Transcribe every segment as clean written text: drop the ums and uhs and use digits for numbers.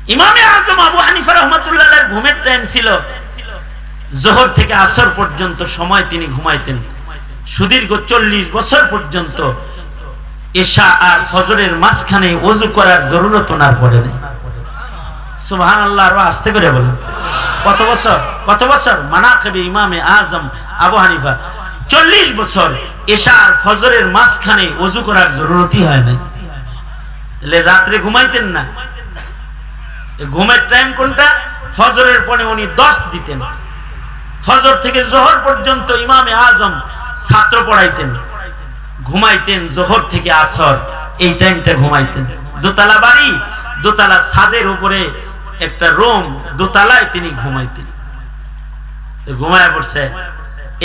ইমামে আজম আবু হানিফা রাহমাতুল্লাহ আলাইহির ঘুমের টাইম ছিল যোহর থেকে আসর পর্যন্ত সময় তিনি ঘুমাইতেন। সুদীর্ঘ 40 বছর পর্যন্ত এশা আর ফজরের মাঝখানে ওযু করার জরুরত ওনার পড়ে নাই। সুবহানাল্লাহ। আর আস্তে করে বলেন, কত বছর? কত বছর? মানাকিবে ইমামে আজম আবু হানিফা 40 বছর এশা আর ফজরের মাঝখানে ওযু করার জরুরতই হয় নাই। তাহলে রাতে ঘুমাইতেন না। ঘুমের টাইম কোনটা? ফজরের পরে উনি 10 দিতেন। ফজর থেকে যোহর পর্যন্ত ইমামে আজম ছাত্র পড়াইতেন, ঘুমাইতেন যোহর থেকে আসর, এই টাইমটা ঘুমাইতেন। দোতলা বাড়ি, দোতলা ছাদের উপরে একটা রুম, দোতলায় তিনি ঘুমাইতেন। ঘুমায় পড়ছে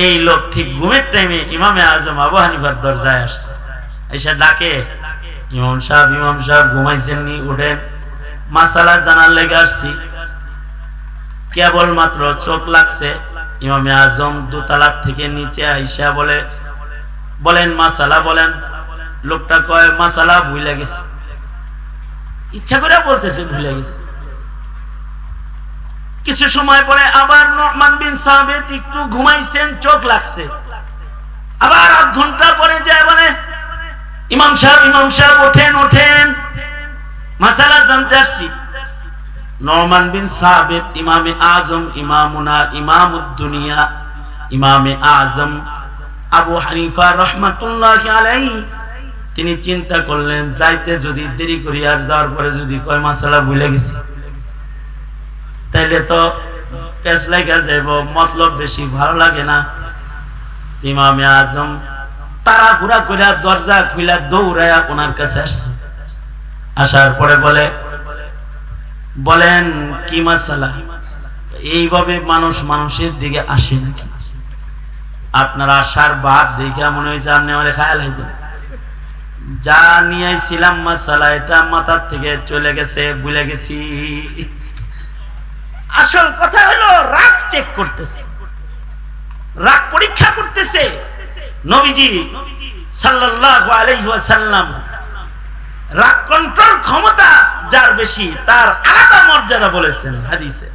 এই লোক, ঠিক ঘুমের টাইমে ইমামে আজম আবু হানিফার দরজায় আসছে, এসে ডাকে, ইমাম সাহেব ঘুমাইছেন নি? উঠেন, মাসালা জানার লেগে আসছি, কেবল মাত্র চোখ লাগছে। ইমামে আজম দোতলা থেকে নিচে আইসা বলেন মাসালা বলেন। লোকটা কয় মাসালা ভুলে গেছে। ইচ্ছা করে বলতেছে ভুলে গেছে। কিছু সময় পরে আবার নুমান বিন সাবিত একটু ঘুমাইছেন, চোখ লাগছে। আবার আধ ঘন্টা পরে যায় বলে, ইমাম সাহেব ওঠেন, মাসালা জানতে আসছি। নুমান বিন সাবিত ইমামে আজম, ইমামুনা ইমামুদ দুনিয়া, ইমামে আজম আবু হানিফা রাহমাতুল্লাহি আলাইহি, তিনি চিন্তা করলেন যাইতে যদি দেরি করি আর যাওয়ার পরে যদি কয় মাসালা ভুলে গেছি, তাইলে তো পেছ লাগা যাইব, মতলব বেশি ভালো লাগে না। ইমামে আজম তাড়াহুড়া করে দরজা খুলে দৌড়ায়া ওনার কাছে আসছে। আসার পরে বলেন কি মাসালা? এইভাবে মানুষের দিকে আসে নাকি? আপনার আসার বাদ দেখে মনে হয়েছে আপনি আমার খেয়াল হইবেন। যা নিয়ে ছিলাম মাসালা, এটা মাথার থেকে চলে গেছে, ভুলে গেছি। আসল কথা হলো রাগ চেক করতেছে, রাগ পরীক্ষা করতেছে। নবীজি সাল্লাল্লাহু আলাইহি ওয়াসাল্লাম রাগ কন্ট্রোল ক্ষমতা যার বেশি তার আলাদা মর্যাদা বলেছেন হাদিসে।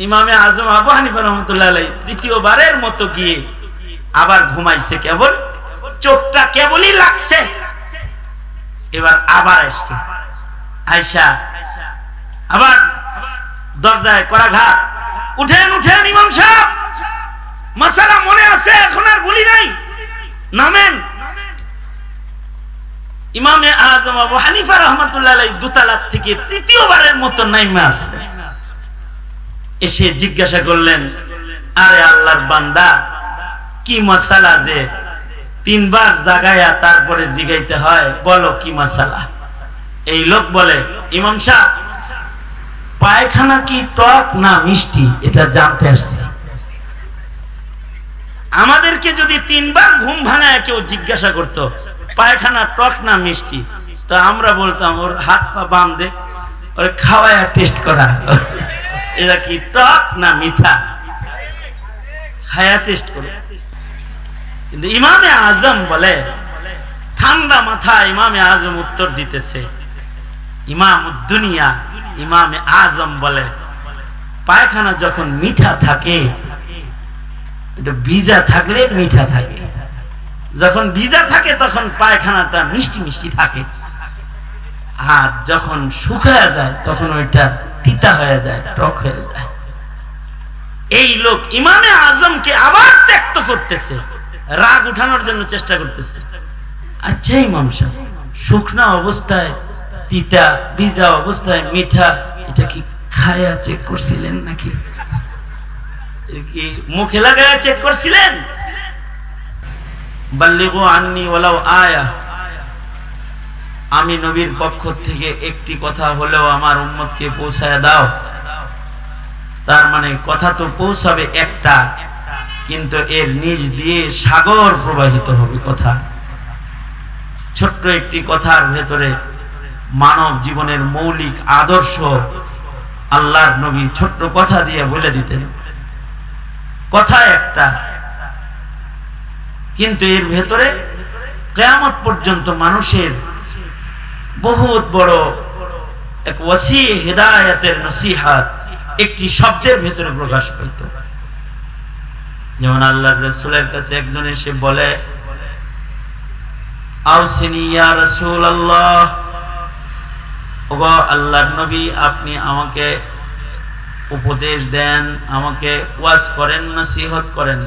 ইমামে আজম আবু হানিফা রাহমাতুল্লাহি আলাইহি তৃতীয়বারের মতো গিয়ে আবার ঘুমাইছে, কেবল চোখটা কেবলই লাগছে। এবার আবার আসছে, আয়েশা আবার দরজায় করাঘাত, উঠেন ইমাম সাহেব, মাসালা মনে আছে, এখন আর ভুলি নাই, নামেন। ইমামে আজম আবু হানিফা রাহমাতুল্লাহি আলাইহি দোতলা থেকে তৃতীয়বারের মতো নাইমা আসছে। এসে জিজ্ঞাসা করলেন, আরে আল্লাহর বান্দা, কি মাসালা যে 3 বার জাগায়া তারপরে জিগাইতে হয়, বলো কি মাসালা? এই লোক বলে, ইমাম সাহেব, পায়খানা কি টক না মিষ্টি এটা জানতে আসছি। আমাদেরকে যদি 3 বার ঘুম ভাঙায় কেউ জিজ্ঞাসা করতো পায়খানা টক না মিষ্টি, তো আমরা বলতাম ওর হাত পা বাঁধে ওর খাওয়ায়া টেস্ট করা, এটা কি টক না মিঠা, খায়া টেস্ট করো। কিন্তু ইমামে আজম বলে, ঠান্ডা মাথা ইমামে আজম উত্তর দিতেছে, ইমামুদ দুনিয়া ইমামে আজম বলে, পায়খানা যখন মিঠা থাকে, এটা ভিজা থাকলে মিঠা থাকে, যখন ভিজা থাকে তখন পায়খানাটা মিষ্টি মিষ্টি থাকে, আর যখন শুকায় যায় তখন ওইটা তিতা হয়ে যায়, টক হয়ে যায়। এই লোক ইমামে আজমকে আবার ত্যাক্ত করতেছে, রাগ উঠানোর জন্য চেষ্টা করতেছে। আচ্ছা ইমাম সাহেব, শুকনা অবস্থায় তিতা, ভিজা অবস্থায় মিঠা, এটা কি খায়া চেক করছিলেন নাকি? কি মুখে লাগায়া চেক করছিলেন? বাল্লিগু আন্নি ওয়ালাউ আয়া, আমি নবীর পক্ষ থেকে একটি কথা হলেও আমার উম্মতকে পৌঁছায় দাও। তার মানে কথা তো পৌঁছাবে একটা, কিন্তু এর নিচ দিয়ে সাগর প্রবাহিত হবে কথা। ছোট্ট একটি কথার ভেতরে মানব জীবনের মৌলিক আদর্শ আল্লাহর নবী ছোট্ট কথা দিয়ে বলে দিতেন। কথা একটা, কিন্তু এর ভেতরে কিয়ামত পর্যন্ত মানুষের বহুত বড় এক ওয়াসি হিদায়াতের নসিহত একটি শব্দের ভেতরে প্রকাশ পেত। যেমন আল্লাহর রাসূলের কাছে একজন এসে বলে, আউসিনি ইয়া রাসূলুল্লাহ, ওগো আল্লাহর নবী আপনি আমাকে উপদেশ দেন, আমাকে ওয়াজ করেন, নসিহত করেন।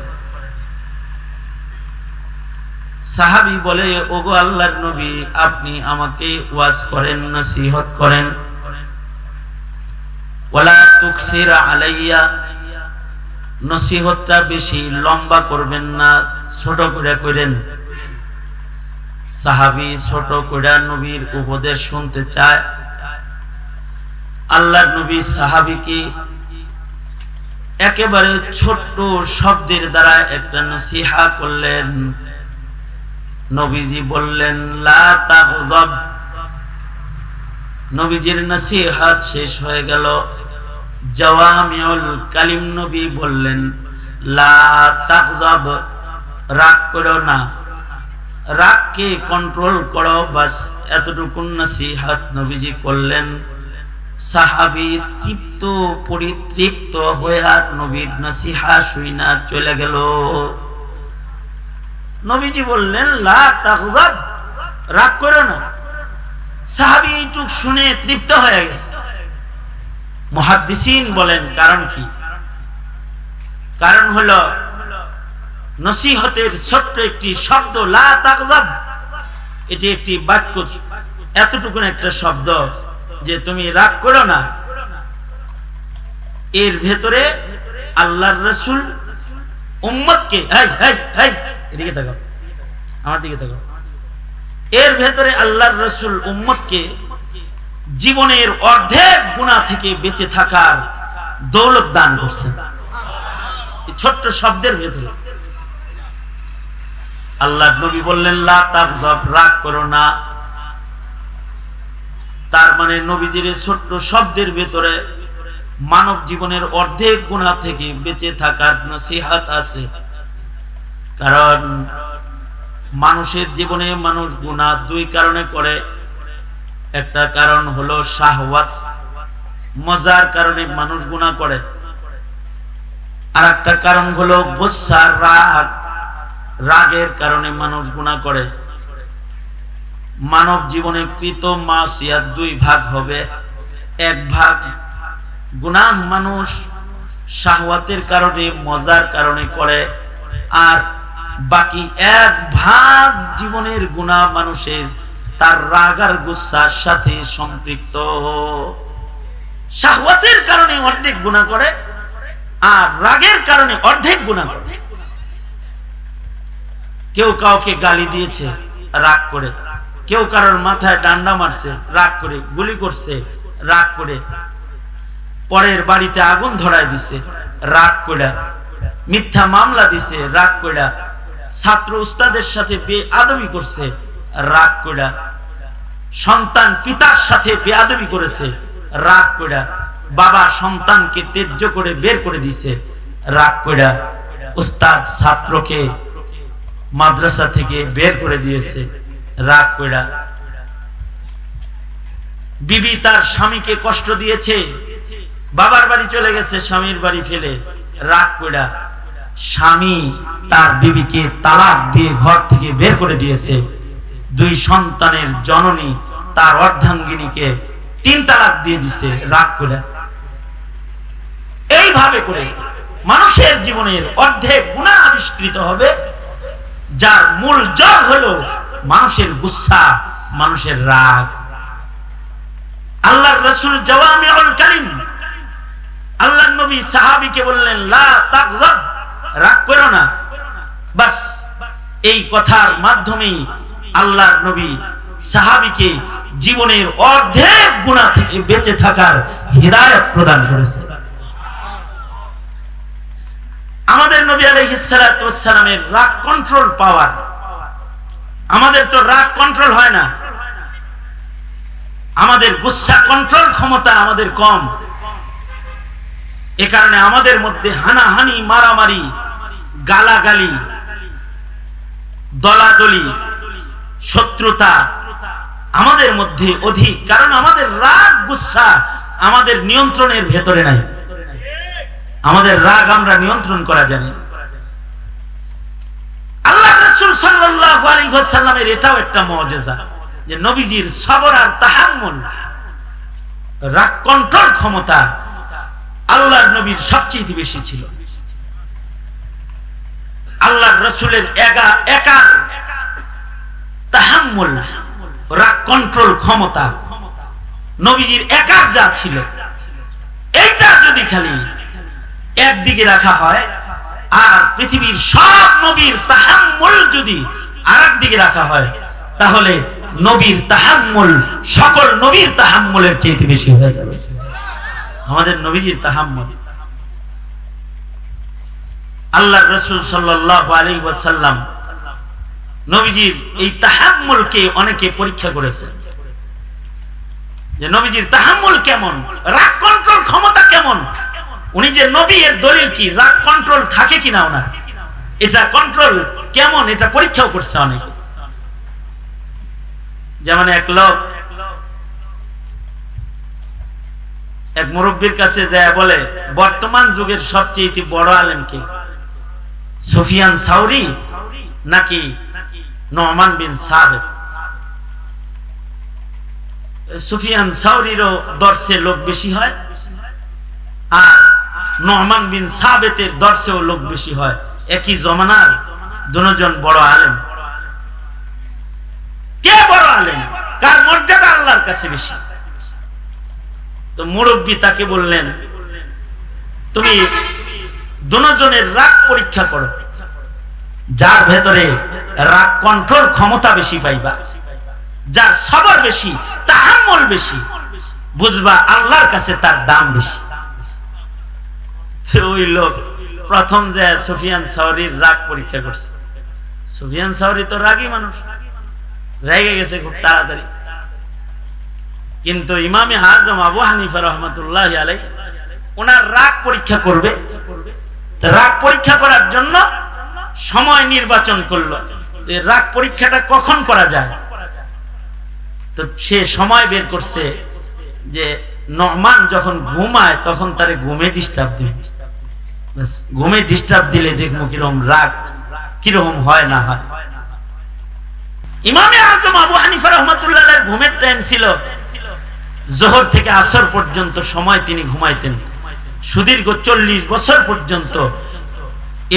সাহাবী বলে, ওগো আল্লাহর নবী আপনি আমাকে ওয়াজ করেন, নসিহত করেন। ওয়ালা তুকসির আলাইয়া, নসিহতটা বেশি লম্বা করবেন না, ছোট করে করেন। সাহাবী ছোট করে নবীর উপদেশ শুনতে চায়। আল্লাহর নবী সাহাবীকে একেবারে ছোট্ট শব্দের দ্বারা একটা নসিহা করলেন। নবীজি বললেন, লা তাগযাব। নবীজির নসিহত শেষ হয়ে গেল। জাওয়ামিউল কালিম নবী বললেন, লা তাগযাব, রাগ করো না, রাগকে কন্ট্রোল করো, বাস এতটুকু নসিহত নবীজি করলেন। সাহাবী তৃপ্ত পরিতৃপ্ত হয়ে আর নবীর নসিহা শুইনা চলে গেল। নবীজি বললেন, লা তাগযাব, রাগ করো না। সাহাবী এইটুক শুনে তৃপ্ত হয়ে গেছে। মুহাদ্দিসিন বলেন কারণ কি? কারণ হলো নসিহতের ছোট্ট একটি শব্দ লা তাগযাব, এটি একটি বাক্য, এতটুকু একটা শব্দ যে তুমি রাগ করো না, এর ভেতরে আল্লাহর রাসূল উম্মতকে, এদিকে তাকাও, আমার দিকে তাকাও, এর ভেতরে আল্লাহর রাসূল উম্মতকে জীবনের অর্ধেক গুনাহ থেকে বেঁচে থাকার দৌলত দান করছেন এই ছোট্ট শব্দের ভেতরে। আল্লাহর নবী বললেন, লা তাগযাব, রাগ করো না। তার মানে নবীজির ছোট্ট শব্দের ভেতরে মানব জীবনের অর্ধেক গুনাহ থেকে বেঁচে থাকার নসিহত আছে। কারণ মানুষের জীবনে মানুষ গুনাহ দুই কারণে করে। একটা কারণ হলো শাহওয়াত, মজার কারণে মানুষ গুনাহ করে। আর একটা কারণ হলো গুসা, রাগ, রাগের কারণে মানুষ গুনাহ করে। মানব জীবনে কৃত মাসিয়াত দুই ভাগ হবে। এক ভাগ গুনাহ মানুষ শাহওয়াতের কারণে, মজার কারণে করে, আর বাকি এক ভাগ জীবনের গুনাহ মানুষের তার রাগ আর গুসার সাথে সম্পৃক্ত। শাহওয়াতের কারণে অর্ধেক গুনাহ করে আর রাগের কারণে অর্ধেক গুনাহ করে। কেউ কাউকে গালি দিয়েছে রাগ করে, কেউ কারোর মাথায় ডান্ডা মারছে রাগ করে, গুলি করছে রাগ করে, পরের বাড়িতে আগুন ধরায় দিছে রাগ করে, মিথ্যা মামলা দিছে রাগ করে, ছাত্র উস্তাদের সাথে বেয়াদবি করছে রাগ করে, সন্তান পিতার সাথে বেয়াদবি করেছে রাগ করে, বাবা সন্তানকে ত্যায্য করে বের করে দিছে রাগ করে, উস্তাদ ছাত্রকে মাদ্রাসা থেকে বের করে দিয়েছে রাগ করে, বিবি তার স্বামীকে কষ্ট দিয়েছে, বাবার বাড়ি চলে গেছে স্বামীর বাড়ি ফেলে রাগ করে, স্বামী তার বিবিকে তালাক দিয়ে ঘর থেকে বের করে দিয়েছে, দুই সন্তানের জননী তার অর্ধাঙ্গিনীকে 3 তালাক দিয়ে দিছে রাগ করে। এইভাবে করে মানুষের জীবনের অর্ধেক গুনাহ আবিষ্কৃত হবে, যার মূল জড় হলো মানুষের গুসা, মানুষের রাগ। আল্লাহর রাসূল জাওয়ামিউল কালিম, আল্লাহর নবী সাহাবীকে বললেন, লা তাগযাব, রাগ করো না। বাস এই কথার মাধ্যমেই আল্লাহর নবী সাহাবীকে জীবনের অর্ধেক গুনাহ থেকে বেঁচে থাকার হিদায়াত প্রদান করেছেন। আমাদের নবী আলাইহিস সালাতু ওয়াস সালামের রাগ কন্ট্রোল পাওয়ার, আমাদের তো রাগ কন্ট্রোল হয় না, আমাদের গুসা কন্ট্রোল ক্ষমতা আমাদের কম। এ কারণে আমাদের মধ্যে হানাহানি, মারামারি, গালাগালি, দলাদলি, শত্রুতা আমাদের মধ্যে অধিক। কারণ আমাদের রাগ গুসা আমাদের নিয়ন্ত্রণের ভেতরে নাই। আমাদের রাগ আমরা নিয়ন্ত্রণ করা জানি। আল্লাহ রাসূল সাল্লাল্লাহু আলাইহি ওয়াসাল্লামের এটাও একটা মুজিজা যে নবীজির সবর আর তাহাম্মুল, রাগ কন্ট্রোল ক্ষমতা আল্লাহর নবীর সবচেয়ে বেশি ছিল। আল্লাহর রাসূলের একা তাহাম্মুল, রাগ কন্ট্রোল ক্ষমতা নবীজির একার যা ছিল, এইটা যদি খালি একদিকে রাখা হয় আর পৃথিবীর সব নবীর তাহাম্মুল যদি আরেক দিকে রাখা হয়, তাহলে নবীর তাহাম্মুল সকল নবীর তাহাম্মুলের চেয়ে বেশি হয়ে যাবে। আমাদের নবীজির তাহাম্মুল, আল্লাহর রাসূল সাল্লাল্লাহু আলাইহি ওয়াসাল্লাম নবীজির এই তাহাম্মুলকে অনেকে পরীক্ষা করেছে যে নবীজির তাহাম্মুল কেমন, রাগ কন্ট্রোল ক্ষমতা কেমন। উনি যে নবী এর দলিল কি, রাগ কন্ট্রোল থাকে কিনা ওনার, এটা কন্ট্রোল কেমন এটা পরীক্ষাও করছে অনেকে। যেমন এক লোক এক মুরব্বীর কাছে যায় বলে, বর্তমান যুগের সবচেয়ে বড় আলেম কে, সুফিয়ান সাউরি নাকি নুমান বিন সাবিত? সুফিয়ান সাউরিরও দর্শে লোক বেশি হয় আর নুমান বিন সাবিতের দর্শেও লোক বেশি হয়। একই জমানার দুজন বড় আলেম। কে বড় আলেম, কার মর্যাদা আল্লাহর কাছে বেশি? তো মুরব্বী তাকে বললেন, তুমি দুজনের রাগ পরীক্ষা করো, যার ভেতরে রাগ কন্ট্রোল ক্ষমতা বেশি পাইবা, যার সবর বেশি, তাহাম্মুল বেশি, বুঝবা আল্লাহর কাছে তার দাম বেশি। ওই লোক প্রথম যে সুফিয়ান সাউরির রাগ পরীক্ষা করছে। সুফিয়ান সাউরি তো রাগী মানুষ, রেগে গেছে খুব তাড়াতাড়ি। কিন্তু ইমামে আজম আবু হানিফা রাহমাতুল্লাহি আলাইহি ওনার রাগ পরীক্ষা করবে। রাগ পরীক্ষা করার জন্য সময় নির্বাচন করলো, রাগ পরীক্ষাটা কখন করা যায়। তো সে সময় বের করছে যে নুমান যখন ঘুমায় তখন তারে ঘুমে ডিস্টার্ব দিবে। ঘুমে ডিস্টার্ব দিলে দেখবো কিরকম রাগ কিরকম হয় না হয়। ইমামে আজম আবু হানিফা রাহমাতুল্লাহ আলাইহির ঘুমের টাইম ছিল যোহর থেকে আসর পর্যন্ত সময় তিনি ঘুমাইতেন। সুদীর্ঘ 40 বছর পর্যন্ত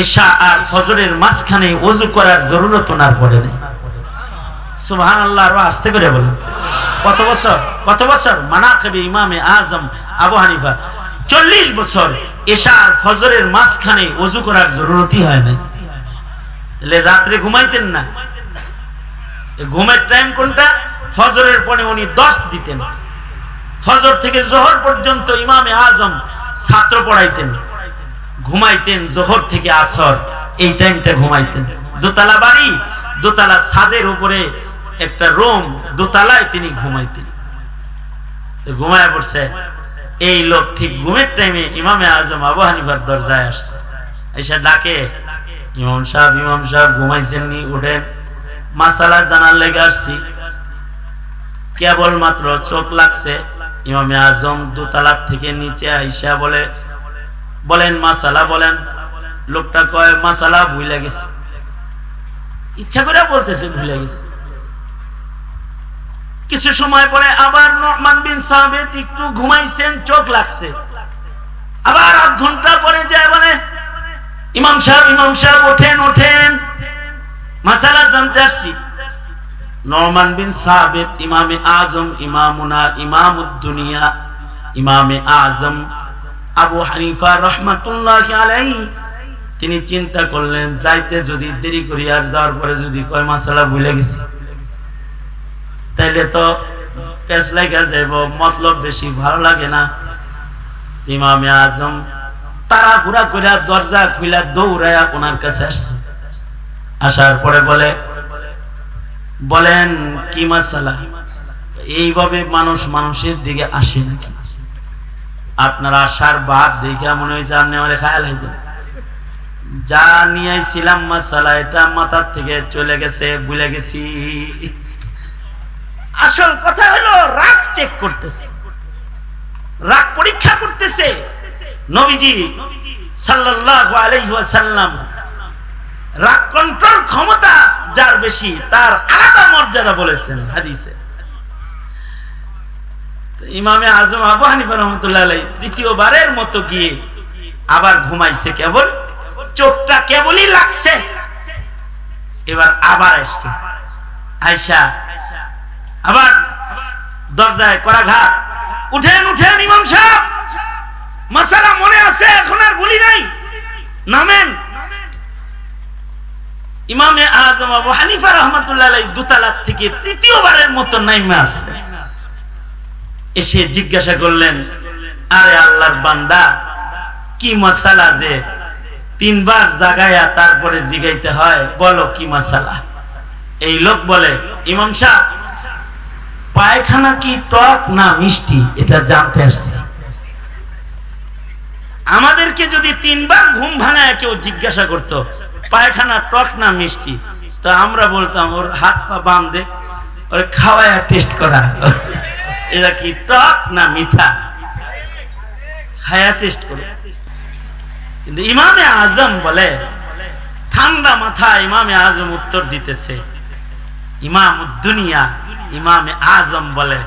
এশা আর ফজরের মাঝখানে ওযু করার জরুরত ওনার পড়ে নাই। সুবহানাল্লাহ, আরো আস্তে করে বলেন। কত বছর? কত বছর? মানাকিবে ইমামে আজম আবু হানিফা 40 বছর এশা আর ফজরের মাঝখানে ওযু করার জরুরতই হয় না। তাহলে রাতে ঘুমাইতেন না। ঘুমের টাইম কোনটা? ফজরের পরে উনি 10 দিতেন। ফজর থেকে যোহর পর্যন্ত ইমামে আজম ছাত্র পড়াইতেন, ঘুমাইতেন যোহর থেকে আসর, এই টাইমটা ঘুমাইতেন। দোতলা বাড়ি, দোতলা ছাদের উপরে একটা রুম, দোতলায় তিনি ঘুমাইতেন। তো ঘুমায় পড়ছে। এই লোক ঠিক ঘুমের টাইমে ইমামে আজম আবু হানিফার দরজায় আসছে, এসে ডাকে, ইমাম সাহেব ঘুমাইছেন নি, উঠেন, মাসালা জানার লেগে আসছি। কেবল মাত্র চোখ লাগছে। ইমামে আজম দোতলা থেকে নিচে আইসা বলেন মাসালা বলেন। লোকটা কয় মাসালা ভুলে গেছে। ইচ্ছা করে বলতেছে ভুলে গেছে। কিছু সময় পরে আবার নুমান বিন সাবিত একটু ঘুমাইছেন, চোখ লাগছে। আবার আধ ঘন্টা পরে যায় বলে, ইমাম সাহেব ওঠেন, মাসালা জানতে আসছি। নুমান বিন সাবিত ইমামে আজম, ইমামুনা ইমামুদ দুনিয়া, ইমামে আজম আবু হানিফা রাহমাতুল্লাহি আলাইহি তিনি চিন্তা করলেন, যাইতে যদি দেরি করি আর যাওয়ার পরে যদি কয় মাসালা ভুলে গেছি, তাইলে তো পেছ লাগা যাইব, মতলব বেশি ভালো লাগে না। ইমামে আজম তাড়াহুড়া করে দরজা খুলে দৌড়ায়া ওনার কাছে আসছে। আসার পরে বলেন কি মাসালা? এইভাবে মানুষের দিকে আসে নাকি? আপনার আসার বাদ দেখে মনে হয়েছে আপনি আমার খেয়াল হইবেন। যা নিয়েছিলাম মাসালা এটা মাথার থেকে চলে গেছে, ভুলে গেছি। আসল কথা হলো রাগ চেক করতেছে। রাগ পরীক্ষা করতেছে। নবীজি সাল্লাল্লাহু আলাইহি ওয়াসাল্লাম রাগ কন্ট্রোল ক্ষমতা যার বেশি তার আলাদা মর্যাদা বলেছেন হাদিসে। ইমামে আজম আবু হানিফা রাহমাতুল্লাহ আলাইহি তৃতীয়বারের মতো গিয়ে আবার ঘুমাইছে, কেবল চোখটা কেবলই লাগছে, এবার আবার আসছে। আয়েশা আবার দরজায় করাঘাত, উঠেন উঠেন ইমাম সাহেব, মাসালা মনে আছে, এখন আর ভুলি নাই, নামেন। ইমামে আজম আবু হানিফা রাহমাতুল্লাহ আলাইহি দোতলা থেকে তৃতীয়বারের মতো নাইমা আসছে। এসে জিজ্ঞাসা করলেন, আরে আল্লাহর বান্দা, কি মাসালা যে তিনবার জাগায়া তারপরে জিগাইতে হয়, বলো কি মাসালা? এই লোক বলে, ইমাম সাহেব পায়খানা কি টক না মিষ্টি এটা জানতে আসছি। আমাদেরকে যদি তিনবার ঘুম ভাঙায় কেউ জিজ্ঞাসা করতো পায়খানা টক না মিষ্টি, তো আমরা বলতাম ওর হাত পা বাঁধে ওর খাওয়ায়া টেস্ট করা, এটা কি টক না মিঠা, খায়া টেস্ট করে। কিন্তু ইমামে আজম বলে, ঠান্ডা মাথা ইমামে আজম উত্তর দিতেছে, ইমামুদ্দুনিয়া ইমামে আজম বলে,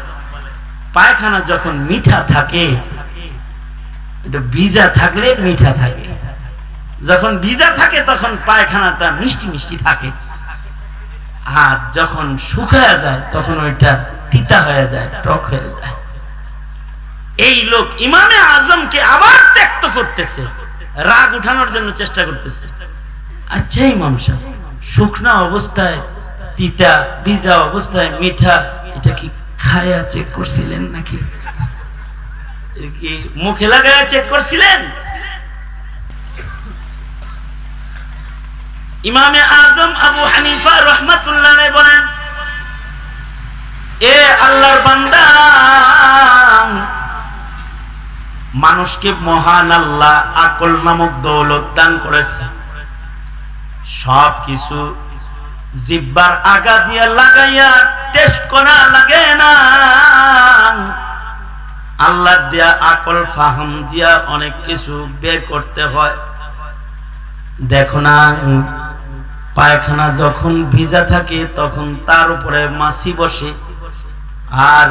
পায়খানা যখন মিঠা থাকে, এটা ভিজা থাকলে মিঠা থাকে, যখন ভিজা থাকে তখন পায়খানাটা মিষ্টি মিষ্টি থাকে, আর যখন শুকায়া যায় তখন ওইটা তিতা হয়ে যায়, টক হয়ে যায়। এই লোক ইমামে আজমকে আবার ত্যাক্ত করতেছে, রাগ উঠানোর জন্য চেষ্টা করতেছে। আচ্ছা ইমাম সাহেব, শুকনা অবস্থায় তিতা, ভিজা অবস্থায় মিঠা, এটা কি খায়া চেক করছিলেন নাকি? কি মুখে লাগায়া চেক করছিলেন? ইমামে আজম আবু হানিফা রাহমাতুল্লাহ আলাইহি বলেন, এ আল্লাহর বান্দা, মানুষকে মহান আল্লাহ আকল নামক দৌলত দান করেছে। সব কিছু জিহ্বার আগা দিয়া লাগাইয়া টেস্ট করা লাগে না, আল্লাহ দিয়া আকল ফাহাম দিয়া অনেক কিছু বের করতে হয়। দেখো না, পায়খানা যখন ভিজা থাকে তখন তার উপরে মাছি বসে, আর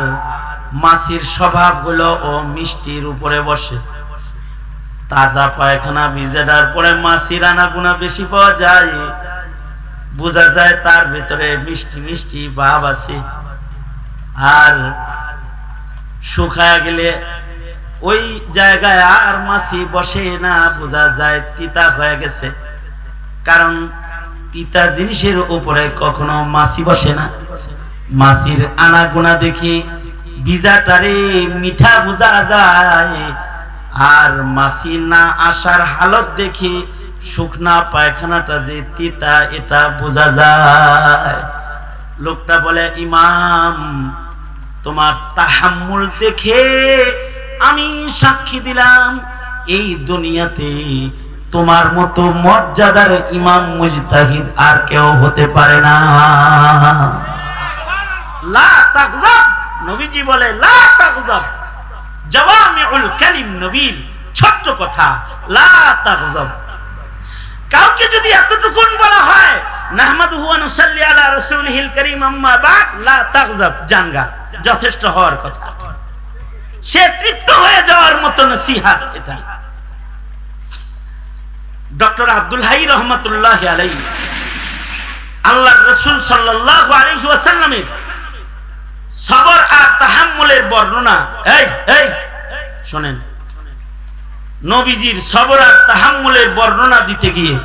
মাছির স্বভাব হলো ও মিষ্টির উপরে বসে। তাজা পায়খানা ভিজাটার পরে মাছির আনাগোনা বেশি পাওয়া যায়, বোঝা যায় তার ভিতরে মিষ্টি মিষ্টি ভাব আছে। আর শুকায়া গেলে ওই জায়গায় আর মাছি বসে না, বোঝা যায় তিতা হয়ে গেছে, কারণ তিতা জিনিসের উপরে কখনো মাছি বসে না। মাছির আনাগোনা দেখি ভিজাটারে মিঠা বোঝা যায়, আর মাছি না আসার হালত দেখি শুকনা পায়খানাটা যে তিতা এটা বোঝা যায়। লোকটা বলে, ইমাম তোমার তাহাম্মুল দেখে আমি সাক্ষী দিলাম, এই দুনিয়াতে তোমার মতো মর্যাদার ইমাম মুজতাহিদ আর কেউ হতে পারে না। লা তাগজাব, নবীজি বলে লা তাগজাব, জাওয়ামিউল কালিম নবীর ছোট্ট কথা, লা তাগজাব। কাউকে যদি এতটুকুন বলা হয় নাহমাদুহু ওয়া নুসাল্লি আলা রাসূলিহিল কারীম আম্মা বাদ, লা তাগজাব, জানগা, যথেষ্ট হওয়ার কথা, সে তৃপ্ত হয়ে যাওয়ার মতো নসিহত এটা। ডক্টর আব্দুল হাই রহমাতুল্লাহ আলাইহি আল্লাহর রাসূল সাল্লাল্লাহু আলাইহি ওয়াসাল্লামের সবর আর তাহাম্মুলের বর্ণনা, এই শুনেন, নবীজির সবর আর তাহাম্মুলের বর্ণনা দিতে গিয়ে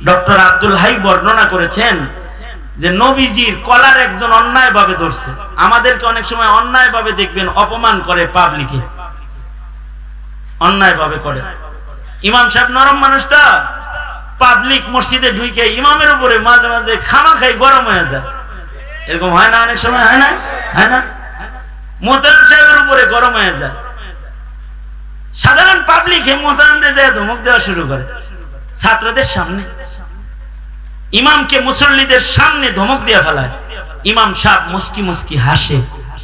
ডক্টর আব্দুল হাই বর্ণনা করেছেন যে নবীজির কলার একজন অন্যায়ভাবে ধরছে। আমাদেরকে অনেক সময় অন্যায়ভাবে দেখবেন অপমান করে, পাবলিকে অন্যায়ভাবে করে। ইমাম সাহেব নরম মানুষ, তো পাবলিক মসজিদে ঢুকে ইমামের উপরে মাঝে মাঝে খামাখাই গরম হয়ে যায়, এরকম হয় না? অনেক সময় হয় না? হয় না? মোহতারাম সাহেবের উপরে গরম হয়ে যায়। সাধারণ পাবলিক মোহতারামে যায় ধমক দেওয়া শুরু করে ছাত্রদের সামনে, ইমামকে মুসল্লিদের সামনে ধমক দিয়ে ফেলায়। ইমাম সাহেব মুস্কি মুস্কি হাসে,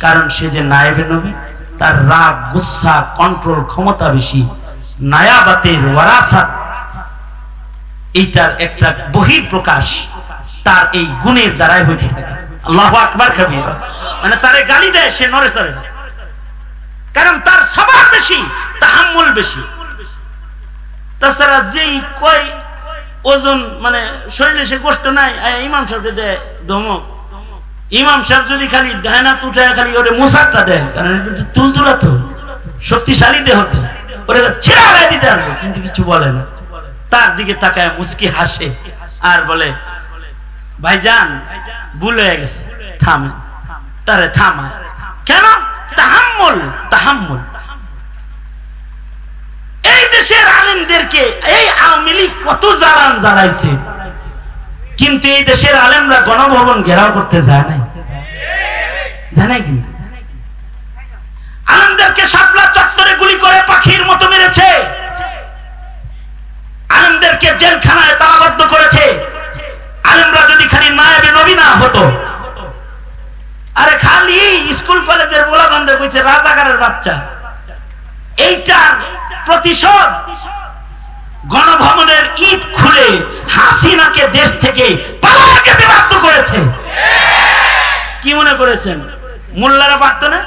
কারণ সে যে নায়েবে নবী, তার রাগ গুসা কন্ট্রোল ক্ষমতা বেশি, নায়াবাতের ওয়ারাসাত এইটার একটা বহিঃপ্রকাশ তার এই গুণের দ্বারাই হইতে থাকে। আল্লাহু আকবার কাবীরা, মানে তারে গালি দেয় সে নড়ে চড়ে, কারণ তার সবার বেশি, তাহাম্মুল বেশি। তাছাড়া যেই কয় ওজন মানে শরীরে সে গোস্ত নাই, ইমাম সাহেবকে দেয় ধমক। ইমাম সাহেব যদি খালি ডায়নাত উঠে খালি ওরে মোসারটা দেয়, কারণ তুলতুলা তো শক্তিশালী দেহ, ওরে ছেড়া গায়ে দিতে আসবে, কিন্তু কিছু বলে না। তার দিকে তাকায় মুস্কি হাসে আর বলে ভাইজান ভুল হয়ে গেছে, থামেন। তারে থামা কেন? তাহাম্মুল, তাহাম্মুল। এই দেশের আলেমদেরকে এই আওয়ামী লীগ কত জ্বালান জ্বালাইছে, কিন্তু এই দেশের আলেমরা গণভবন ঘেরাও করতে যায় নাই, জানাই। কিন্তু আলেমদেরকে শাপলা চত্বরে গুলি করে পাখির মতো মেরেছে, আলেমদেরকে জেলখানায় তালাবদ্ধ করেছে। আলেমরা যদি খালি নায়েবে নবী না হতো, আরে খালি স্কুল কলেজের গোলাগন্ডে কইছে রাজাকারের বাচ্চা, এইটার প্রতিশোধ গণভবনের ইট খুলে হাসিনাকে দেশ থেকে পালিয়ে যেতে বাধ্য করেছে। কি মনে করেছেন মোল্লারা পারতো না?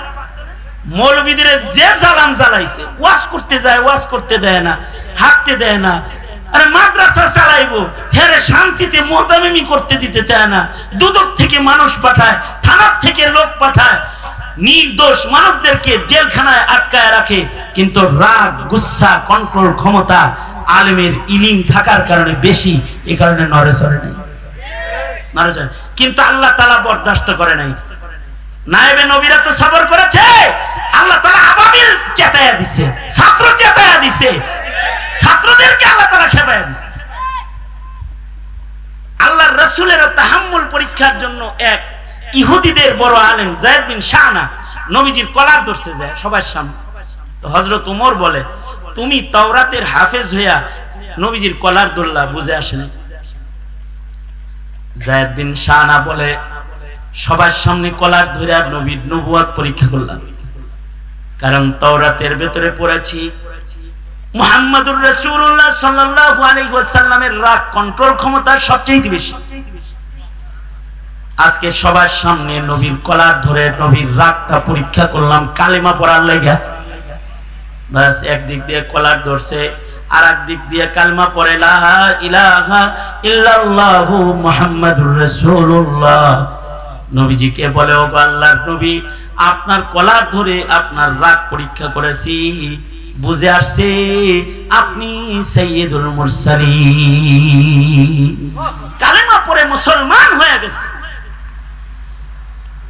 মৌলবীদের যে জ্বালান জ্বালাইছে, ওয়াজ করতে যায় ওয়াজ করতে দেয় না, হাঁটতে দেয় না। আরে মাদ্রাসা চালাইবো, হেরে শান্তিতে মোতামিমি করতে দিতে চায় না। দুদক থেকে মানুষ পাঠায়, থানার থেকে লোক পাঠায়, নির্দোষ মানবদেরকে জেলখানায় আটকায় রাখে। কিন্তু রাগ গুসা কন্ট্রোল ক্ষমতা আলেমের ইলিম থাকার কারণে বেশি, এই কারণে নড়ে চড়ে নাই, নড়ে চড়ে। কিন্তু আল্লাহ তাআলা বরদাস্ত করে নাই। নায়েবে নবীরা তো সবর করেছে, আল্লাহ তাআলা আবাবিল চেতায়া দিছে, ছাত্র চেতায়া দিছে, ছাত্রদেরকে আল্লাহ তাআলা খেপায়া দিছে। আল্লাহর রাসূলের তাহাম্মুল পরীক্ষার জন্য এক ইহুদিদের বড় আলেম যায়েদ বিন শানা নবীজির কলার ধরছে যায় সবার সামনে। তো হযরত ওমর বলে, তুমি তাওরাতের হাফেজ হইয়া নবীজির কলার ধরলা, বুঝে আসে না? যায়েদ বিন শানা বলে, সবার সামনে কলার ধরে নবীর নবুয়ত পরীক্ষা করলাম, কারণ তাওরাতের ভেতরে পড়েছি মুহাম্মাদুর রাসূলুল্লাহ সাল্লাল্লাহু আলাইহি ওয়াসাল্লামের রাগ কন্ট্রোল ক্ষমতা সবচেয়ে বেশি। আজকে সবার সামনে নবীর কলার ধরে নবীর রাগটা পরীক্ষা করলাম কালেমা পড়ার লাগা। বাস একদিক দিয়ে কলার ধরছে, আর একদিক দিয়ে কালেমা পড়ে লা ইলাহা ইল্লাল্লাহু মুহাম্মাদুর রাসূলুল্লাহ। নবীজিকে বলে, ও আল্লাহর নবী, আপনার কলার ধরে আপনার রাগ পরীক্ষা করেছি, বুঝে আসছে আপনি সাইয়্যিদুল মুরসালিন। কালেমা পড়ে মুসলমান হয়ে গেছে।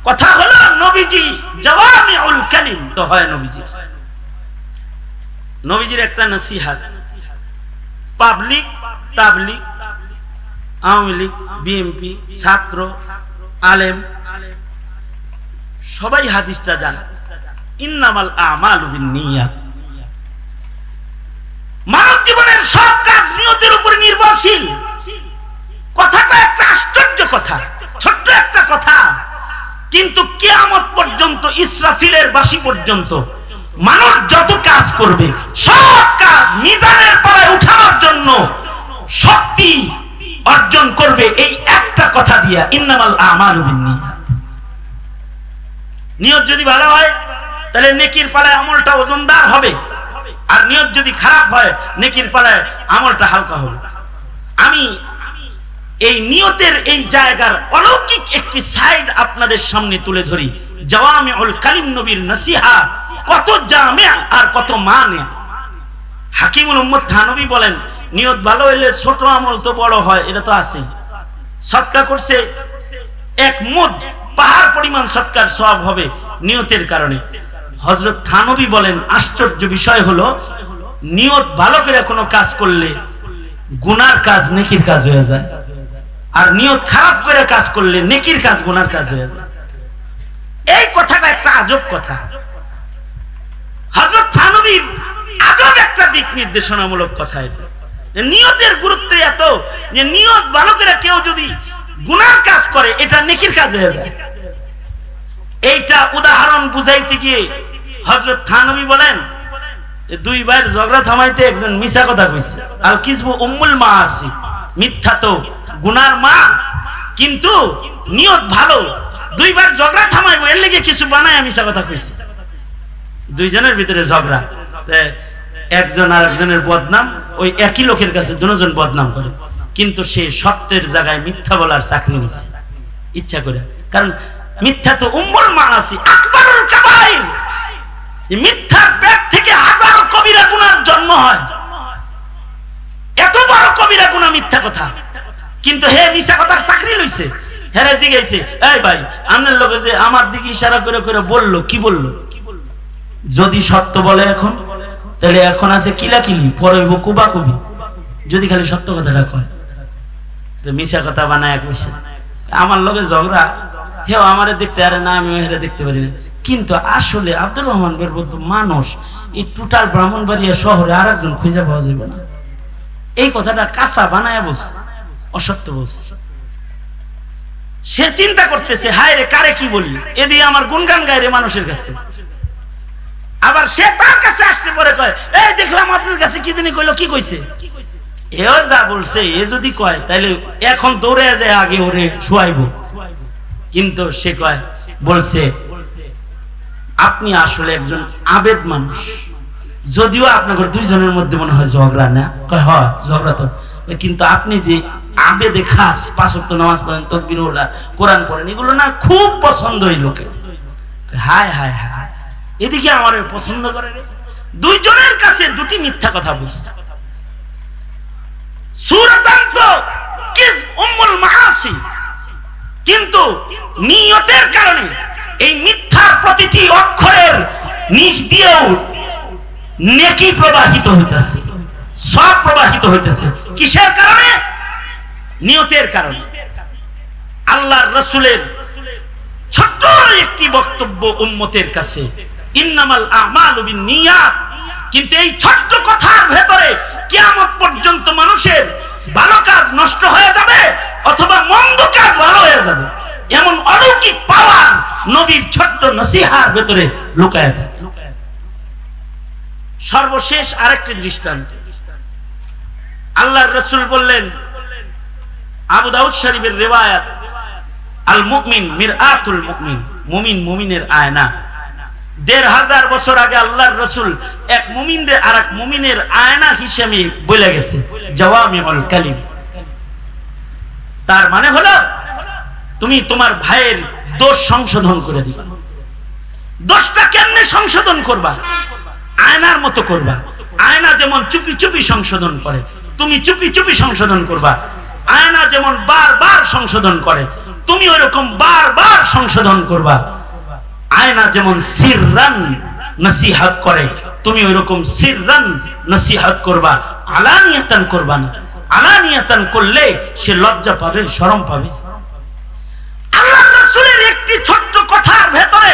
কথা হলো নবীজি জাওয়ামিউল কালিম তো হয় নবীজির। নবীজির একটা নসিহত, পাবলিক, তাবলিগ, আওয়ামী লীগ, বিএনপি, ছাত্র, আলেম সবাই হাদিসটা জানে, ইন্নামাল আমালু বিন্নিয়াত। মানব জীবনের সব কাজ নিয়তের উপর নির্ভরশীল। কথাটা একটা আশ্চর্য কথা, ছোট্ট একটা কথা, কিন্তু কিয়ামত পর্যন্ত, ইসরাফিলের বাঁশি পর্যন্ত মানুষ যত কাজ করবে সব কাজ মিজানের পাল্লায় উঠানোর জন্য শক্তি অর্জন করবে এই একটা কথা দিয়া, ইন্নামাল আমালু বিন্নিয়াত। নিয়ত যদি ভালো হয় তাহলে নেকির পাল্লায় আমলটা ওজনদার হবে, আর নিয়ত যদি খারাপ হয় নেকির পাল্লায় আমলটা হালকা হবে। আমি এই নিয়তের এই জায়গার অলৌকিক একটি সাইড আপনাদের সামনে তুলে ধরি। জাওয়ামিউল কালিম নবীর নসিহা কত জামে আর কত মানে। হাকিমুল উম্মত থানবী বলেন, নিয়ত ভালো হইলে ছোট আমল তো বড় হয়, এটা তো আছে। সদকা করছে এক মুদ, পাহাড় পরিমাণ সদকার সওয়াব হবে নিয়তের কারণে। হযরত থানবী বলেন, আশ্চর্য বিষয় হলো নিয়ত ভালো করে কোনো কাজ করলে গুনার কাজ নেকির কাজ হয়ে যায়, আর নিয়ত খারাপ করে কাজ করলে নেকির কাজ গুনার কাজ হয়ে যায়। এই কথাটা একটা আজব কথা। হযরত থানবীর আজব একটা দিক নির্দেশনামূলক কথা। এটা নিয়তের গুরুত্ব এত যে নিয়ত ভালো করে কেউ যদি গুনার কাজ করে এটা নেকির কাজ হয়ে যায়। এইটা উদাহরণ বুঝাইতে গিয়ে হযরত থানবী বলেন দুই ভাইয়ের ঝগড়া থামাইতে একজন মিছা কথা কইছে। আল কিযবু উম্মুল মাআসি, মিথ্যা তো গুনার মা, কিন্তু নিয়ত ভালো। দুই ভাইয়ের ঝগড়া থামাইবো এর লাগি কিছু বানায় মিছা কথা কইছে। দুইজনের ভিতরে ঝগড়া, একজন আর একজনের বদনাম, ওই একই লোকের কাছে দুজন বদনাম করে, কিন্তু সে সত্যের জায়গায় মিথ্যা বলার চাকরি নিছে ইচ্ছা করে। কারণ মিথ্যা তো উম্মুল মাআসি, আকবারুল কাবাইর। মিথ্যার পেট থেকে হাজারো কবিরা গুনার জন্ম হয়। এত বড় কবিরা গুনাহ মিথ্যা কথা, কিন্তু হে মিথ্যা কথার চাকরি লইছে। হেরে জিগাইছে, এই ভাই আপনার লোকে যে আমার দিকে ইশারা করে করে বললো, কি বললো? যদি সত্য বলে এখন, তাহলে এখন আছে কিলাকিলি, পরে হইব কুবাকুবি। যদি খালি সত্য কথাটা কয়, তো মিথ্যা কথা বানায় কইছে আমার লোকে ঝগড়া, হেও আমারে দেখতে আরে না, আমি হেরে দেখতে পারি না। কিন্তু আসলে আব্দুর রহমান বের বলতো মানুষ এই টোটাল ব্রাহ্মণবাড়িয়া শহরে আর একজন খুঁজে পাওয়া যাবে না। এই কথাটা কাঁচা বানায় বলছে, অসত্য বলছে। সে চিন্তা করতেছে, হায় রে কারে কি বলি, এদিকে আমার গুনগান গায় রে মানুষের কাছে। আবার সে তার কাছে আসছে, পরে কয় এই দেখলাম আপনার কাছে কি জানি কইলো, কি কইছে? এও যা বলছে, এ যদি কয় তাহলে এখন দৌড়ে যায় আগে ওরে শুয়াইব। কিন্তু সে কয় বলছে আপনি আসলে একজন আবেদ মানুষ, যদিও আপনাদের দুইজনের মধ্যে মনে হয় ঝগড়া না, কয় হয় ঝগড়া তো, কিন্তু আপনি যে আবেদে খাস, পাঁচ ওয়াক্ত নামাজ পড়েন, তাকবীরুল্লাহ, কোরআন পড়েন, এগুলো না খুব পছন্দ এই লোকের। হায় হায় হায়, এদিকে আমার পছন্দ করে। দুইজনের কাছে দুটি মিথ্যা কথা বলছে। সূরাতান তো কিস উম্মুল মাআসি, কিন্তু নিয়তের কারণে এই মিথ্যার প্রতিটি অক্ষরের নিচ দিয়েও নেকি প্রবাহিত হইতেছে, সব প্রবাহিত হইতেছে। কিসের কারণে? নিয়তের কারণে। আল্লাহর রাসূলের ছোট্ট একটি বক্তব্য উম্মতের কাছে, ইন্নামাল আমালু বিন্নিয়াত। কিন্তু এই ছোট্ট কথার ভেতরে কিয়ামত পর্যন্ত মানুষের ভালো কাজ নষ্ট হয়ে যাবে অথবা মন্দ কাজ ভালো হয়ে যাবে, এমন অলৌকিক পাওয়ার নবীর ছোট্ট নসিহার ভেতরে লুকায় থাকে। সর্বশেষ আরেকটি দৃষ্টান্ত, আল্লাহর রাসূল বললেন, আবু দাউদ শরীফের রিওয়ায়াত, আল মুমিন মিরআতুল মুমিন, মুমিন মুমিনের আয়না। ১৫০০ বছর আগে আল্লাহর রাসূল এক মুমিনরে আরেক মুমিনের আয়না হিসেবে বলে গেছে, জাওয়ামিউল কালিম। তার মানে হলো তুমি তোমার ভাইয়ের দোষ সংশোধন করে দিবা। দোষটা কেমনে সংশোধন করবা? আয়নার মতো করবা। আয়না যেমন চুপি চুপি সংশোধন করে, তুমি চুপি চুপি সংশোধন করবা। আয়না যেমন বারবার সংশোধন করে, তুমি ওইরকম বারবার সংশোধন করবা। আয়না যেমন সিররান নসিহত করে, তুমি ওইরকম সিররান নসিহত করবা, আলানিয়াতান করবা না। আলানিয়াতান করলে সে লজ্জা পাবে, শরম পাবে। আল্লাহর রাসূলের একটি ছোট্ট কথার ভেতরে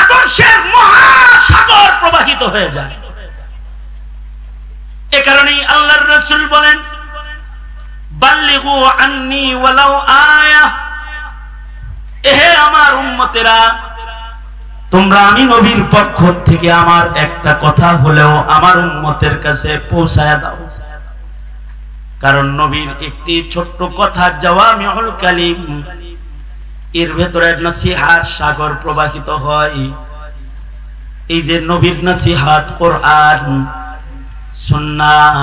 আদর্শের মহাসাগর প্রবাহিত হয়ে যায়। এ কারণেই আল্লাহর রাসূল বলেন, বাল্লিগু আন্নী ওয়ালাউ আয়া, এহে আমার উম্মতেরা, তোমরা আমি নবীর পক্ষ থেকে আমার একটা কথা হলেও আমার উম্মতের কাছে পৌঁছায়া দাও। কারণ নবীর একটি ছোট্ট কথা জাওয়ামিউল কালিম, এর ভেতরে নসিহাত সাগর প্রবাহিত হয়। এই যে নবীর নসিহাত, কোরআন সুন্নাহ,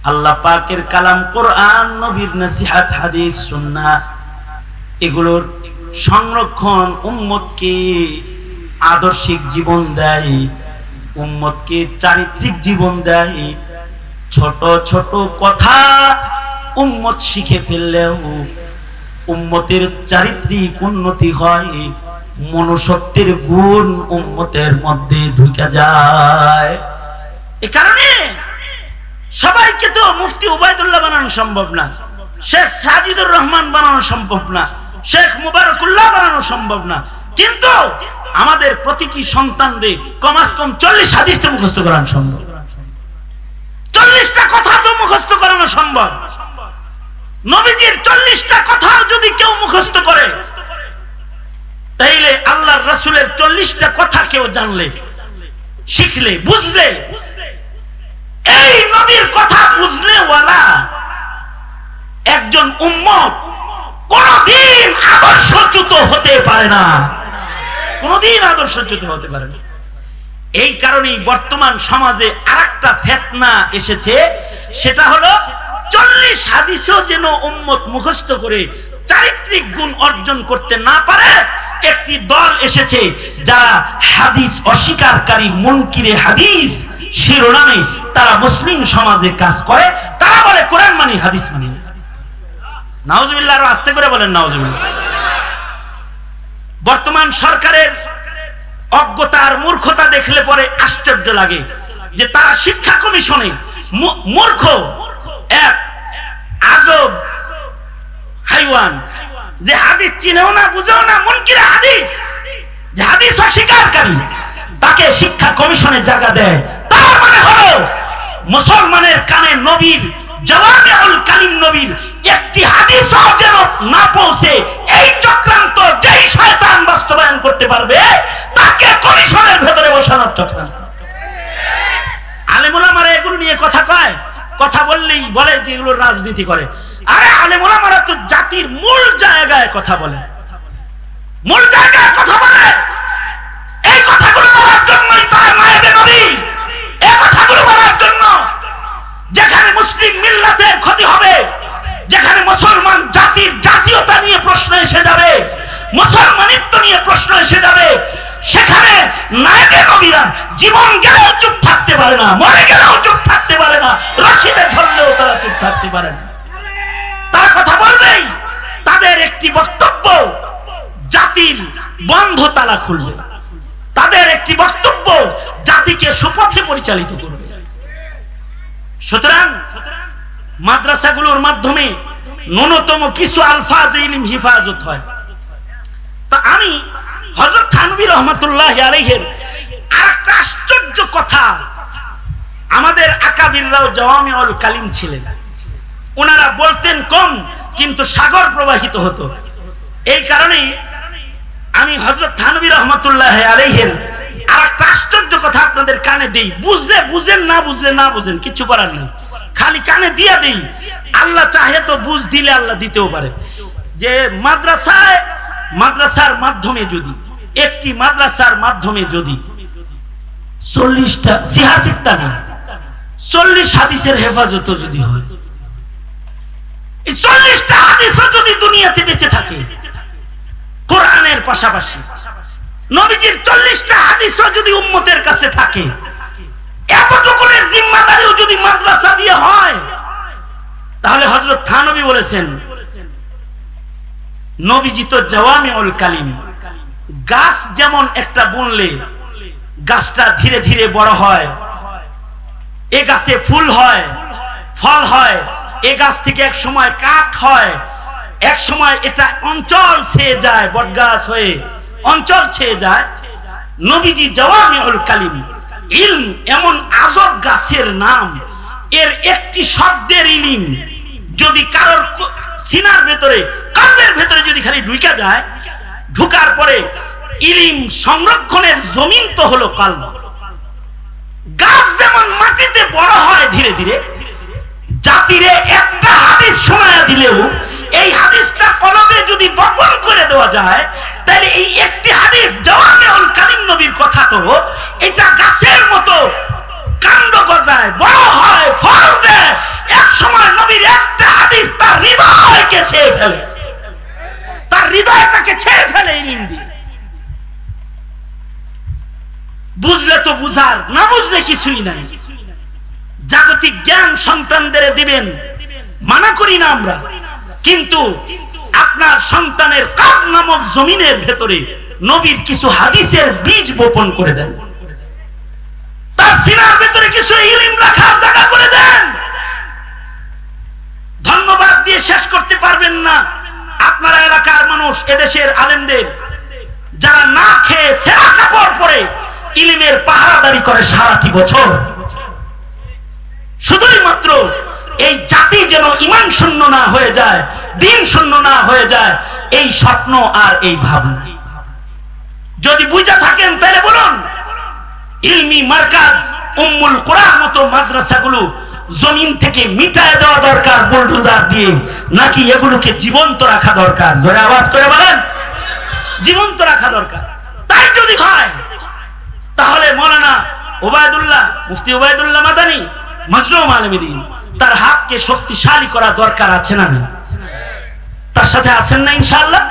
আল্লাহ পাকের কালাম কোরআন, নবীর নসিহাত হাদিস সুন্নাহ, এগুলোর সংরক্ষণ উম্মতকে আদর্শিক জীবন দেয়, উম্মতকে চারিত্রিক জীবন দেয়। ছোট ছোট কথা উম্মত শিখে ফেললেও উম্মতের চারিত্রিক উন্নতি হয়, মনুষ্যত্বের গুণ উম্মতের মধ্যে ঢুকে যায়। এ কারণে সবাইকে তো মুফতি উবাইদুল্লাহ বানানো সম্ভব না, শেখ সাজিদুর রহমান বানানো সম্ভব না, শেখ মুবারকুল্লাহ বানানো সম্ভব না, কিন্তু আমাদের প্রতিটি সন্তানরে কমাস কম 40 হাদিস তো মুখস্থ করানো সম্ভব, 40টা কথা তো মুখস্থ করানো সম্ভব। নবীজির 40টা কথা যদি কেউ মুখস্থ করে তাইলে আল্লাহর রাসূলের 40টা কথা কেউ জানলে, শিখলে, বুঝলে, এই নবীর কথা বুঝলে ওয়ালা একজন উম্মত কোনদিন আদর্শচ্যুত হতে পারে না, কোনদিন আদর্শচ্যুত হতে পারে না। এই কারণেই বর্তমান সমাজে আরেকটা ফিতনা এসেছে, সেটা হলো 40 হাদিসও যেন উম্মত মুখস্থ করে চারিত্রিক গুণ অর্জন করতে না পারে। একটি দল এসেছে যারা হাদিস অস্বীকারী, মুনকিরে হাদিস শিরোনামে তারা মুসলিম সমাজে কাজ করে। তারা বলে কোরআন মানি, হাদিস মানি না। নাউজুবিল্লাহ, আরো আস্তে করে বলেন নাউজুবিল্লাহ। বর্তমান সরকারের অজ্ঞতার মূর্খতা দেখলে পরে আশ্চর্য লাগে যে তারা শিক্ষা কমিশনে মূর্খ এক আজব হাইওয়ান, যে হাদিস চিনেও না, বুঝেও না, মুনকিরে হাদিস, যে হাদিস অস্বীকারী, তাকে শিক্ষা কমিশনে জায়গা দেয়। তার মানে হলো মুসলমানের কানে নবীর জাওয়ামিউল কালিম, নবীর একটি হাদিসও যেন না পৌঁছে, এই চক্রান্ত যেই শয়তান বাস্তবায়ন করতে পারবে তাকে কমিশনের ভেতরে বসানোর চক্রান্ত। আলেম ওলামারা এগুলো নিয়ে কথা কয়, কথা বললেই বলে যে এগুলো রাজনীতি করে। আরে আলেম ওলামারা তো জাতির মূল জায়গায় কথা বলে, মূল জায়গায় কথা বলে। এই কথাগুলো বলার জন্যই তারা নায়েবে নবী, এই কথাগুলো বলার জন্য যেখানে মুসলিম মিল্লাতের ক্ষতি হবে, যেখানে মুসলমান জাতির জাতীয়তা নিয়ে প্রশ্ন এসে যাবে, মুসলমানিত্ব নিয়ে প্রশ্ন এসে যাবে, সেখানে নায়েবে নবীরা জীবন গেলেও চুপ থাকতে পারে না, মরে গেলেও চুপ থাকতে পারে না, রশিদে ঝুললেও তারা চুপ থাকতে পারে না। তারা কথা বলবেই। তাদের একটি বক্তব্য জাতির বন্ধ তালা খুলবে, তাদের একটি বক্তব্য জাতিকে সুপথে পরিচালিত করবে। সুতরাং মাদ্রাসাগুলোর মাধ্যমে ন্যূনতম কিছু আলফাজ ইলম হিফাজত হয়। তা আমি হযরত থানভী রহমাতুল্লাহি আলাইহির আরেকটা আশ্চর্য কথা, আমাদের আকাবিররাও জাওয়ামিউল কালিম ছিলেন, ওনারা বলতেন কম কিন্তু সাগর প্রবাহিত হতো। এই কারণে আমি হযরত থানভী রহমাতুল্লাহি আলাইহির আরেকটা আশ্চর্য কথা আপনাদের কানে দেই। বুঝলে বুঝেন, না বুঝলে না বুঝেন, কিছু করার নেই, খালি কানে দিয়া দেই। আল্লাহ চাহে তো বুঝ দিলে আল্লাহ দিতেও পারে। যে মাদ্রাসার মাধ্যমে যদি, একটি মাদ্রাসার মাধ্যমে যদি 40টা 40 হাদিসের হেফাজত যদি হয়, এই 40টা হাদিসও যদি দুনিয়াতে বেঁচে থাকে কোরআনের পাশাপাশি, নবীজির 40টা হাদিসও যদি উম্মতের কাছে থাকে, এতটুকুনের জিম্মাদারিও যদি মাদ্রাসা দিয়ে হয়, তাহলে হযরত থানভী বলেছেন নবীজি তো জাওয়ামিউল কালিম। গাছ যেমন একটা বুনলে গাছটা ধীরে ধীরে বড় হয়, এ গাছে ফুল হয়, ফল হয়, এ গাছ থেকে এক সময় কাঠ হয়, এক সময় এটা অঞ্চল ছেয়ে যায়, বটগাছ হয়ে অঞ্চল ছেয়ে যায়। নবীজি জাওয়ামিউল কালিম, ইলম এমন আজব গাছের নাম, এর একটি শব্দের ইলম যদি কারোর সিনার ভেতরে, কলবের ভেতরে যদি খালি ঢুকা যায়, ঢুকার পরে ইলম সংরক্ষণের জমিন তো হলো কলব। গাছ যেমন মাটিতে বড় হয় ধীরে ধীরে, জাতিরে একটা হাদিস শোনায়া দিলেও এই হাদিসটা কলবে যদি বপন করে দেওয়া যায়, তাহলে এই একটি হাদিস জাওয়ামিউল কালিম নবীর কথা তো এটা গাছের মতো কাণ্ড গজায়, বড় হয়, ফল দেয়। এক সময় নবীর একটা হাদিস তার হৃদয়কে ছেয়ে ফেলে, তার হৃদয়টাকে ছেয়ে ফেলে ইলম দিয়ে। বুঝলে তো বুঝার, না বুঝলে কিছুই নাই। জাগতিক জ্ঞান সন্তানদের দিবেন, মানা করি না আমরা, কিন্তু আপনার সন্তানের কাব নামক জমিনের ভেতরে নবীর কিছু হাদিসের বীজ বপন করে দেন, তার সিনার ভেতরে কিছু ইলম রাখার জায়গা করে দেন। ধন্যবাদ দিয়ে শেষ করতে পারবেন না আপনারা এলাকার মানুষ, এদেশের আলেমদের যারা না খেয়ে ছেঁড়া কাপড় পরে ইলমের পাহারাদারি করে সারাটি বছর, শুধুই মাত্র এই জাতি যেন ঈমান শূন্য না হয়ে যায়, দ্বীন শূন্য না হয়ে যায়, এই স্বপ্ন আর এই ভাবনা। যদি বুঝা থাকেন তাহলে বলুন ইলমি মার্কাজ উম্মুল কুরার মতো মাদ্রাসাগুলো জমিন থেকে মিটায় দেওয়া দরকার বুলডোজার দিয়ে, নাকি এগুলোকে জীবন্ত রাখা দরকার? জোরে আওয়াজ করে বলেন, জীবন্ত রাখা দরকার। তাই যদি হয় তাহলে মাওলানা ওবায়দুল্লাহ, মুফতি ওবায়দুল্লাহ মাদানী মাজলুম আলমীদ্বীন, তার হাতকে শক্তিশালী করা দরকার আছে না? তার সাথে আছেন না ইনশাআল্লাহ?